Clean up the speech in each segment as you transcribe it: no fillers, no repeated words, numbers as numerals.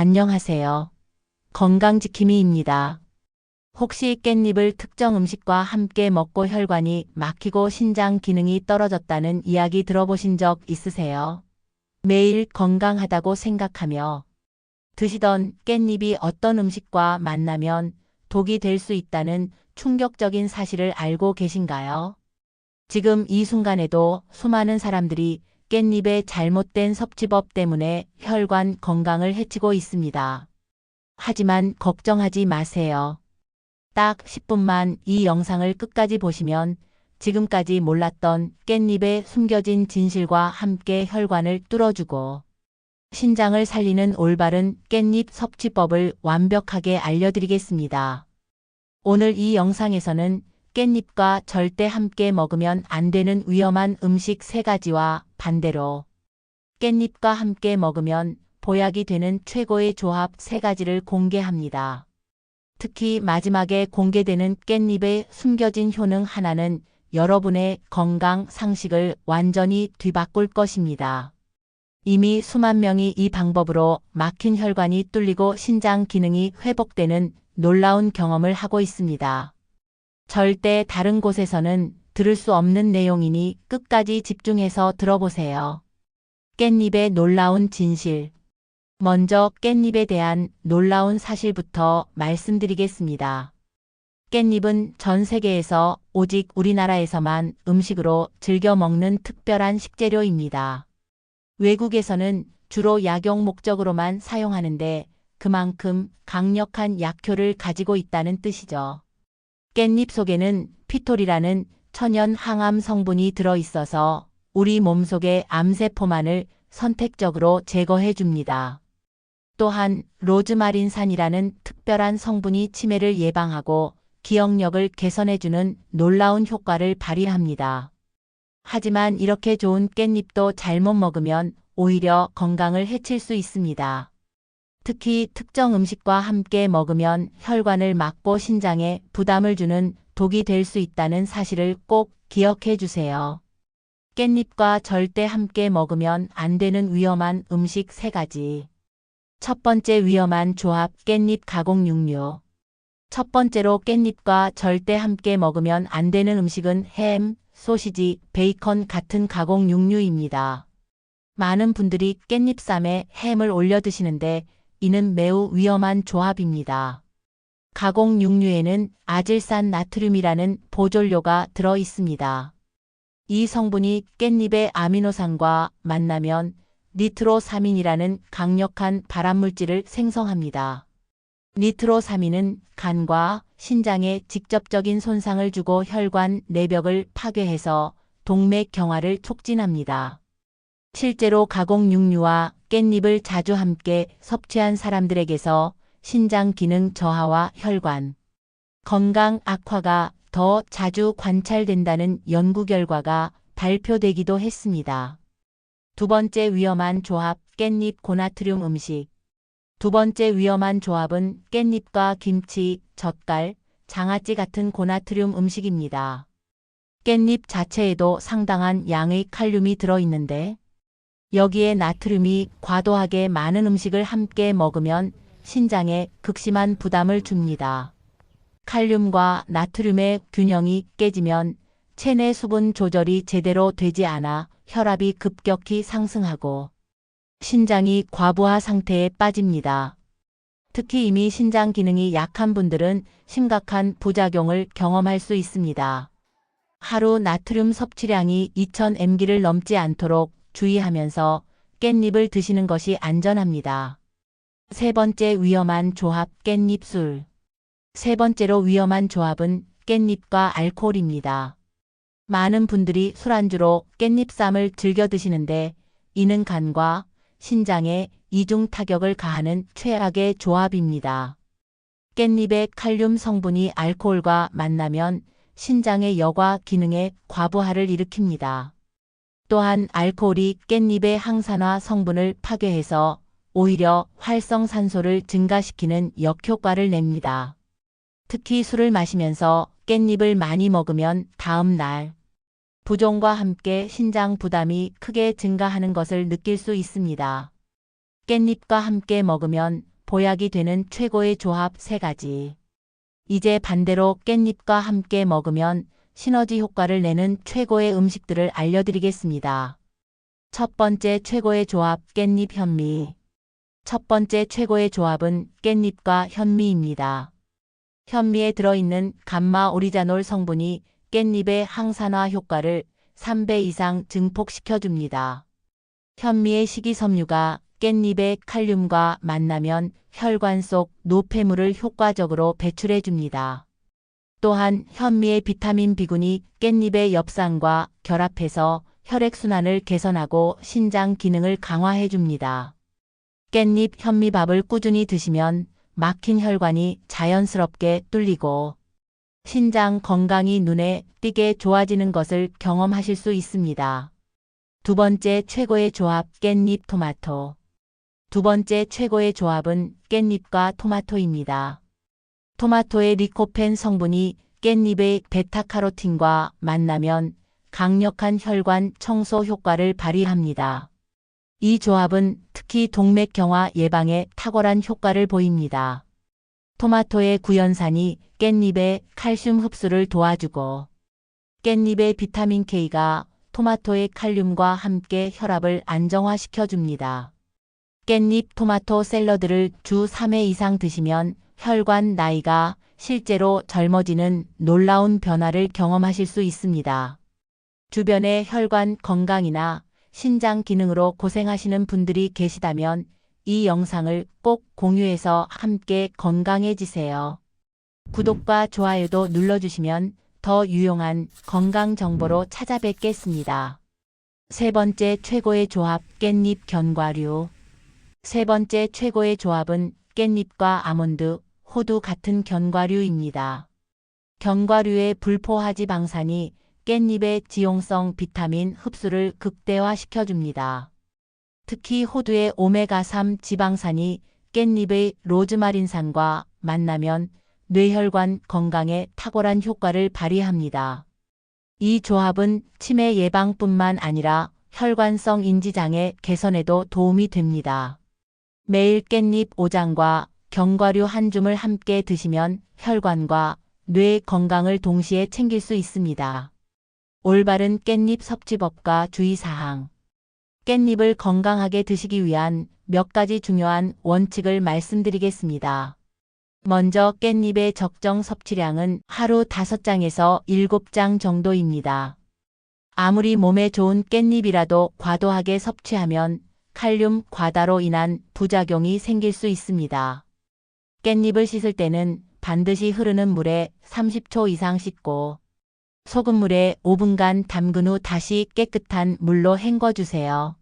안녕하세요. 건강지킴이입니다. 혹시 깻잎을 특정 음식과 함께 먹고 혈관이 막히고 신장 기능이 떨어졌다는 이야기 들어보신 적 있으세요? 매일 건강하다고 생각하며 드시던 깻잎이 어떤 음식과 만나면 독이 될 수 있다는 충격적인 사실을 알고 계신가요? 지금 이 순간에도 수많은 사람들이 깻잎의 잘못된 섭취법 때문에 혈관 건강을 해치고 있습니다. 하지만 걱정하지 마세요. 딱 10분만 이 영상을 끝까지 보시면 지금까지 몰랐던 깻잎의 숨겨진 진실과 함께 혈관을 뚫어주고 신장을 살리는 올바른 깻잎 섭취법을 완벽하게 알려드리겠습니다. 오늘 이 영상에서는 깻잎과 절대 함께 먹으면 안 되는 위험한 음식 3가지와 반대로 깻잎과 함께 먹으면 보약이 되는 최고의 조합 3가지를 공개합니다. 특히 마지막에 공개되는 깻잎의 숨겨진 효능 하나는 여러분의 건강 상식을 완전히 뒤바꿀 것입니다. 이미 수만 명이 이 방법으로 막힌 혈관이 뚫리고 신장 기능이 회복되는 놀라운 경험을 하고 있습니다. 절대 다른 곳에서는 들을 수 없는 내용이니 끝까지 집중해서 들어보세요. 깻잎의 놀라운 진실. 먼저 깻잎에 대한 놀라운 사실부터 말씀드리겠습니다. 깻잎은 전 세계에서 오직 우리나라에서만 음식으로 즐겨 먹는 특별한 식재료입니다. 외국에서는 주로 약용 목적으로만 사용하는데 그만큼 강력한 약효를 가지고 있다는 뜻이죠. 깻잎 속에는 피톨이라는 천연 항암 성분이 들어있어서 우리 몸속의 암세포만을 선택적으로 제거해 줍니다. 또한 로즈마린산이라는 특별한 성분이 치매를 예방하고 기억력을 개선해주는 놀라운 효과를 발휘합니다. 하지만 이렇게 좋은 깻잎도 잘못 먹으면 오히려 건강을 해칠 수 있습니다. 특히 특정 음식과 함께 먹으면 혈관을 막고 신장에 부담을 주는 독이 될 수 있다는 사실을 꼭 기억해 주세요. 깻잎과 절대 함께 먹으면 안 되는 위험한 음식 3가지. 첫 번째 위험한 조합 깻잎 가공 육류. 첫 번째로 깻잎과 절대 함께 먹으면 안 되는 음식은 햄, 소시지, 베이컨 같은 가공 육류입니다. 많은 분들이 깻잎쌈에 햄을 올려 드시는데 이는 매우 위험한 조합입니다. 가공 육류에는 아질산 나트륨이라는 보존료가 들어 있습니다. 이 성분이 깻잎의 아미노산과 만나면 니트로사민이라는 강력한 발암물질을 생성합니다. 니트로사민은 간과 신장에 직접적인 손상을 주고 혈관 내벽을 파괴해서 동맥 경화를 촉진합니다. 실제로 가공 육류와 깻잎을 자주 함께 섭취한 사람들에게서 신장 기능 저하와 혈관 건강 악화가 더 자주 관찰된다는 연구 결과가 발표되기도 했습니다. 두 번째 위험한 조합 깻잎 고나트륨 음식. 두 번째 위험한 조합은 깻잎과 김치, 젓갈, 장아찌 같은 고나트륨 음식입니다. 깻잎 자체에도 상당한 양의 칼륨이 들어있는데 여기에 나트륨이 과도하게 많은 음식을 함께 먹으면 신장에 극심한 부담을 줍니다. 칼륨과 나트륨의 균형이 깨지면 체내 수분 조절이 제대로 되지 않아 혈압이 급격히 상승하고 신장이 과부하 상태에 빠집니다. 특히 이미 신장 기능이 약한 분들은 심각한 부작용을 경험할 수 있습니다. 하루 나트륨 섭취량이 2000mg를 넘지 않도록 주의하면서 깻잎을 드시는 것이 안전합니다. 세 번째 위험한 조합 깻잎 술. 세 번째로 위험한 조합은 깻잎과 알코올입니다. 많은 분들이 술안주로 깻잎쌈을 즐겨 드시는데 이는 간과 신장에 이중 타격을 가하는 최악의 조합입니다. 깻잎의 칼륨 성분이 알코올과 만나면 신장의 여과 기능에 과부하를 일으킵니다. 또한 알코올이 깻잎의 항산화 성분을 파괴해서 오히려 활성산소를 증가시키는 역효과를 냅니다. 특히 술을 마시면서 깻잎을 많이 먹으면 다음 날 부종과 함께 신장 부담이 크게 증가하는 것을 느낄 수 있습니다. 깻잎과 함께 먹으면 보약이 되는 최고의 조합 3가지. 이제 반대로 깻잎과 함께 먹으면 시너지 효과를 내는 최고의 음식들을 알려드리겠습니다. 첫 번째 최고의 조합 깻잎 현미. 첫 번째 최고의 조합은 깻잎과 현미입니다. 현미에 들어있는 감마 오리자놀 성분이 깻잎의 항산화 효과를 3배 이상 증폭시켜줍니다. 현미의 식이섬유가 깻잎의 칼륨과 만나면 혈관 속 노폐물을 효과적으로 배출해줍니다. 또한 현미의 비타민 B군이 깻잎의 엽산과 결합해서 혈액순환을 개선하고 신장 기능을 강화해줍니다. 깻잎 현미밥을 꾸준히 드시면 막힌 혈관이 자연스럽게 뚫리고 신장 건강이 눈에 띄게 좋아지는 것을 경험하실 수 있습니다. 두 번째 최고의 조합 깻잎 토마토. 두 번째 최고의 조합은 깻잎과 토마토입니다. 토마토의 리코펜 성분이 깻잎의 베타카로틴과 만나면 강력한 혈관 청소 효과를 발휘합니다. 이 조합은 특히 동맥경화 예방에 탁월한 효과를 보입니다. 토마토의 구연산이 깻잎의 칼슘 흡수를 도와주고 깻잎의 비타민 K가 토마토의 칼륨과 함께 혈압을 안정화시켜줍니다. 깻잎 토마토 샐러드를 주 3회 이상 드시면 혈관 나이가 실제로 젊어지는 놀라운 변화를 경험하실 수 있습니다. 주변의 혈관 건강이나 신장 기능으로 고생하시는 분들이 계시다면 이 영상을 꼭 공유해서 함께 건강해지세요. 구독과 좋아요도 눌러주시면 더 유용한 건강 정보로 찾아뵙겠습니다. 세 번째 최고의 조합 깻잎 견과류. 세 번째 최고의 조합은 깻잎과 아몬드, 호두 같은 견과류입니다. 견과류의 불포화지방산이 깻잎의 지용성 비타민 흡수를 극대화시켜줍니다. 특히 호두의 오메가3 지방산이 깻잎의 로즈마린산과 만나면 뇌혈관 건강에 탁월한 효과를 발휘합니다. 이 조합은 치매 예방뿐만 아니라 혈관성 인지장애 개선에도 도움이 됩니다. 매일 깻잎 5장과 견과류 한 줌을 함께 드시면 혈관과 뇌 건강을 동시에 챙길 수 있습니다. 올바른 깻잎 섭취법과 주의사항. 깻잎을 건강하게 드시기 위한 몇 가지 중요한 원칙을 말씀드리겠습니다. 먼저 깻잎의 적정 섭취량은 하루 5장에서 7장 정도입니다. 아무리 몸에 좋은 깻잎이라도 과도하게 섭취하면 칼륨 과다로 인한 부작용이 생길 수 있습니다. 깻잎을 씻을 때는 반드시 흐르는 물에 30초 이상 씻고 소금물에 5분간 담근 후 다시 깨끗한 물로 헹궈주세요.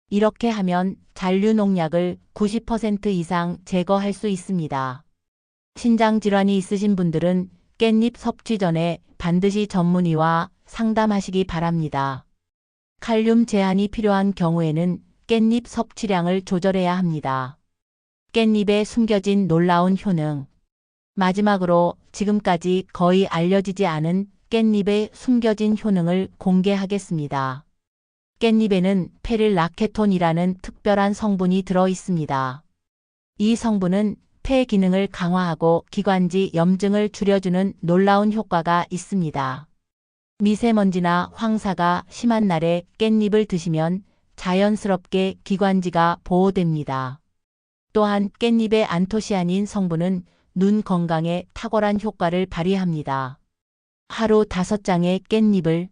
이렇게 하면 잔류 농약을 90% 이상 제거할 수 있습니다. 신장질환이 있으신 분들은 깻잎 섭취 전에 반드시 전문의와 상담하시기 바랍니다. 칼륨 제한이 필요한 경우에는 깻잎 섭취량을 조절해야 합니다. 깻잎에 숨겨진 놀라운 효능. 마지막으로 지금까지 거의 알려지지 않은 깻잎의 숨겨진 효능을 공개하겠습니다. 깻잎에는 페릴라케톤이라는 특별한 성분이 들어 있습니다. 이 성분은 폐 기능을 강화하고 기관지 염증을 줄여주는 놀라운 효과가 있습니다. 미세먼지나 황사가 심한 날에 깻잎을 드시면 자연스럽게 기관지가 보호됩니다. 또한 깻잎의 안토시아닌 성분은 눈 건강에 탁월한 효과를 발휘합니다. 하루 5장의 깻잎을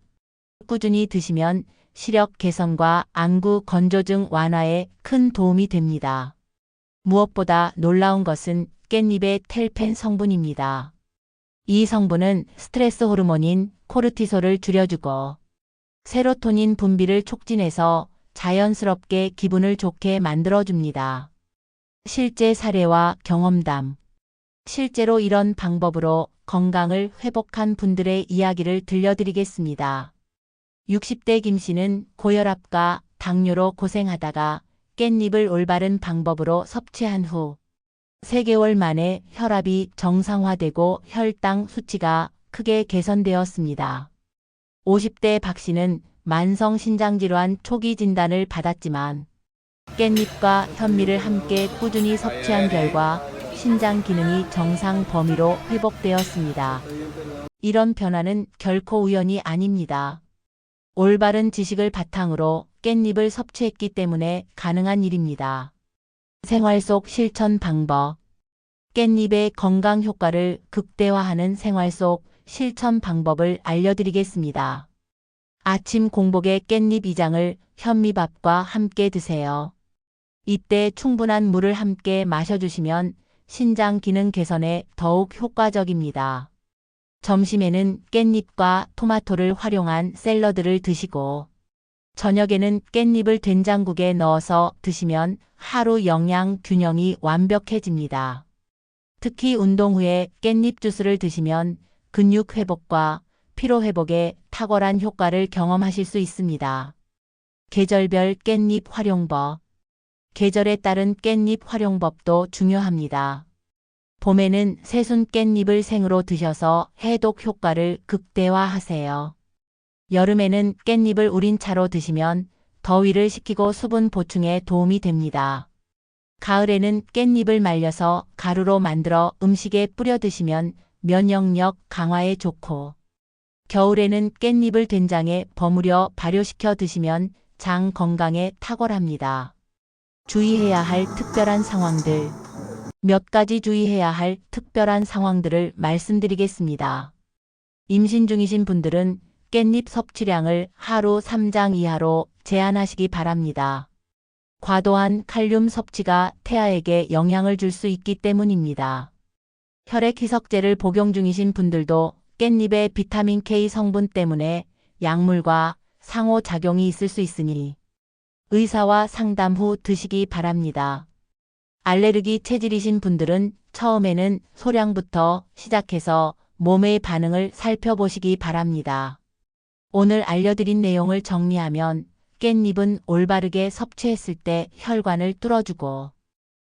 꾸준히 드시면 시력 개선과 안구 건조증 완화에 큰 도움이 됩니다. 무엇보다 놀라운 것은 깻잎의 텔펜 성분입니다. 이 성분은 스트레스 호르몬인 코르티솔을 줄여주고 세로토닌 분비를 촉진해서 자연스럽게 기분을 좋게 만들어줍니다. 실제 사례와 경험담. 실제로 이런 방법으로 건강을 회복한 분들의 이야기를 들려드리겠습니다. 60대 김 씨는 고혈압과 당뇨로 고생하다가 깻잎을 올바른 방법으로 섭취한 후 3개월 만에 혈압이 정상화되고 혈당 수치가 크게 개선되었습니다. 50대 박 씨는 만성 신장질환 초기 진단을 받았지만 깻잎과 현미를 함께 꾸준히 섭취한 결과 신장 기능이 정상 범위로 회복되었습니다. 이런 변화는 결코 우연이 아닙니다. 올바른 지식을 바탕으로 깻잎을 섭취했기 때문에 가능한 일입니다. 생활 속 실천 방법. 깻잎의 건강 효과를 극대화하는 생활 속 실천 방법을 알려드리겠습니다. 아침 공복에 깻잎 2장을 현미밥과 함께 드세요. 이때 충분한 물을 함께 마셔주시면 신장 기능 개선에 더욱 효과적입니다. 점심에는 깻잎과 토마토를 활용한 샐러드를 드시고 저녁에는 깻잎을 된장국에 넣어서 드시면 하루 영양 균형이 완벽해집니다. 특히 운동 후에 깻잎 주스를 드시면 근육 회복과 피로 회복에 탁월한 효과를 경험하실 수 있습니다. 계절별 깻잎 활용법. 계절에 따른 깻잎 활용법도 중요합니다. 봄에는 새순 깻잎을 생으로 드셔서 해독 효과를 극대화하세요. 여름에는 깻잎을 우린 차로 드시면 더위를 식히고 수분 보충에 도움이 됩니다. 가을에는 깻잎을 말려서 가루로 만들어 음식에 뿌려 드시면 면역력 강화에 좋고, 겨울에는 깻잎을 된장에 버무려 발효시켜 드시면 장 건강에 탁월합니다. 주의해야 할 특별한 상황들. 몇 가지 주의해야 할 특별한 상황들을 말씀드리겠습니다. 임신 중이신 분들은 깻잎 섭취량을 하루 3장 이하로 제한하시기 바랍니다. 과도한 칼륨 섭취가 태아에게 영향을 줄 수 있기 때문입니다. 혈액 희석제를 복용 중이신 분들도 깻잎의 비타민 K 성분 때문에 약물과 상호작용이 있을 수 있으니 의사와 상담 후 드시기 바랍니다. 알레르기 체질이신 분들은 처음에는 소량부터 시작해서 몸의 반응을 살펴보시기 바랍니다. 오늘 알려드린 내용을 정리하면 깻잎은 올바르게 섭취했을 때 혈관을 뚫어주고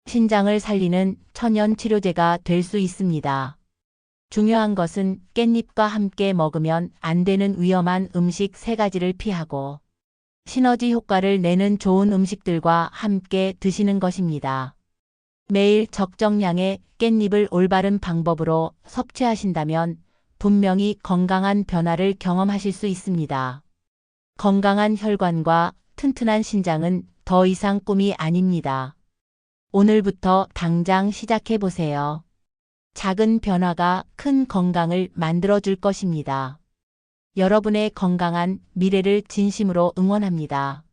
신장을 살리는 천연 치료제가 될 수 있습니다. 중요한 것은 깻잎과 함께 먹으면 안 되는 위험한 음식 3가지를 피하고 시너지 효과를 내는 좋은 음식들과 함께 드시는 것입니다. 매일 적정량의 깻잎을 올바른 방법으로 섭취하신다면 분명히 건강한 변화를 경험하실 수 있습니다. 건강한 혈관과 튼튼한 신장은 더 이상 꿈이 아닙니다. 오늘부터 당장 시작해 보세요. 작은 변화가 큰 건강을 만들어 줄 것입니다. 여러분의 건강한 미래를 진심으로 응원합니다.